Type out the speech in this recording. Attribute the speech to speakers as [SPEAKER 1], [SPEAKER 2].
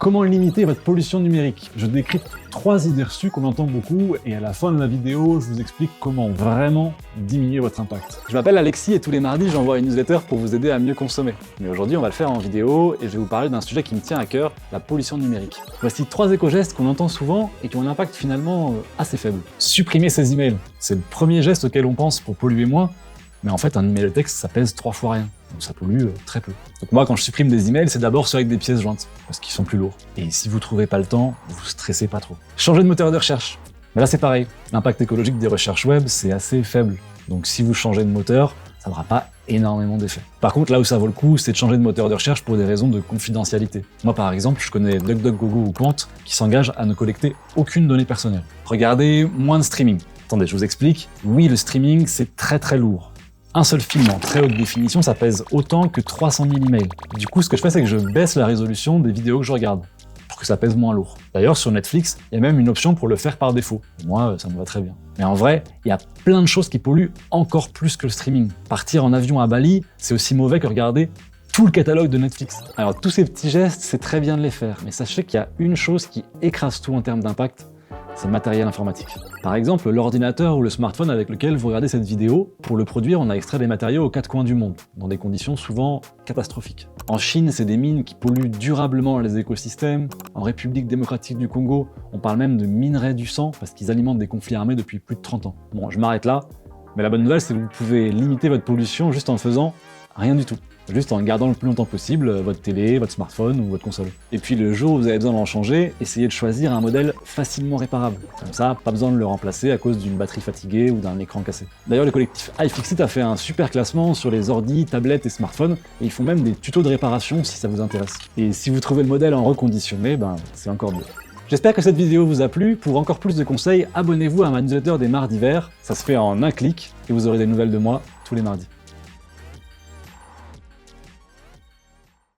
[SPEAKER 1] Comment limiter votre pollution numérique? Je décris 3 idées reçues qu'on entend beaucoup et à la fin de la vidéo, je vous explique comment vraiment diminuer votre impact. Je m'appelle Alexis et tous les mardis, j'envoie une newsletter pour vous aider à mieux consommer. Mais aujourd'hui, on va le faire en vidéo et je vais vous parler d'un sujet qui me tient à cœur, la pollution numérique. Voici 3 éco-gestes qu'on entend souvent et qui ont un impact finalement assez faible. Supprimer ses emails. C'est le premier geste auquel on pense pour polluer moins, mais en fait, un email de texte, ça pèse 3 fois rien. Donc ça pollue très peu. Donc moi, quand je supprime des emails, c'est d'abord ceux avec des pièces jointes, parce qu'ils sont plus lourds. Et si vous trouvez pas le temps, vous stressez pas trop. Changer de moteur de recherche. Mais là, c'est pareil. L'impact écologique des recherches web, c'est assez faible. Donc si vous changez de moteur, ça n'aura pas énormément d'effet. Par contre, là où ça vaut le coup, c'est de changer de moteur de recherche pour des raisons de confidentialité. Moi, par exemple, je connais DuckDuckGo ou Quant qui s'engagent à ne collecter aucune donnée personnelle. Regardez moins de streaming. Attendez, je vous explique. Oui, le streaming, c'est très lourd. Un seul film en très haute définition, ça pèse autant que 300 000 emails. Du coup, ce que je fais, c'est que je baisse la résolution des vidéos que je regarde, pour que ça pèse moins lourd. D'ailleurs, sur Netflix, il y a même une option pour le faire par défaut. Et moi, ça me va très bien. Mais en vrai, il y a plein de choses qui polluent encore plus que le streaming. Partir en avion à Bali, c'est aussi mauvais que regarder tout le catalogue de Netflix. Alors, tous ces petits gestes, c'est très bien de les faire, mais sachez qu'il y a une chose qui écrase tout en termes d'impact, c'est le matériel informatique. Par exemple, l'ordinateur ou le smartphone avec lequel vous regardez cette vidéo, pour le produire, on a extrait des matériaux aux 4 coins du monde, dans des conditions souvent catastrophiques. En Chine, c'est des mines qui polluent durablement les écosystèmes. En République démocratique du Congo, on parle même de minerais du sang, parce qu'ils alimentent des conflits armés depuis plus de 30 ans. Bon, je m'arrête là, mais la bonne nouvelle, c'est que vous pouvez limiter votre pollution juste en faisant rien du tout. Juste en gardant le plus longtemps possible votre télé, votre smartphone ou votre console. Et puis le jour où vous avez besoin d'en changer, essayez de choisir un modèle facilement réparable. Comme ça, pas besoin de le remplacer à cause d'une batterie fatiguée ou d'un écran cassé. D'ailleurs, le collectif iFixit a fait un super classement sur les ordi, tablettes et smartphones, et ils font même des tutos de réparation si ça vous intéresse. Et si vous trouvez le modèle en reconditionné, c'est encore mieux. J'espère que cette vidéo vous a plu. Pour encore plus de conseils, abonnez-vous à ma newsletter des mardis verts. Ça se fait en un clic et vous aurez des nouvelles de moi tous les mardis.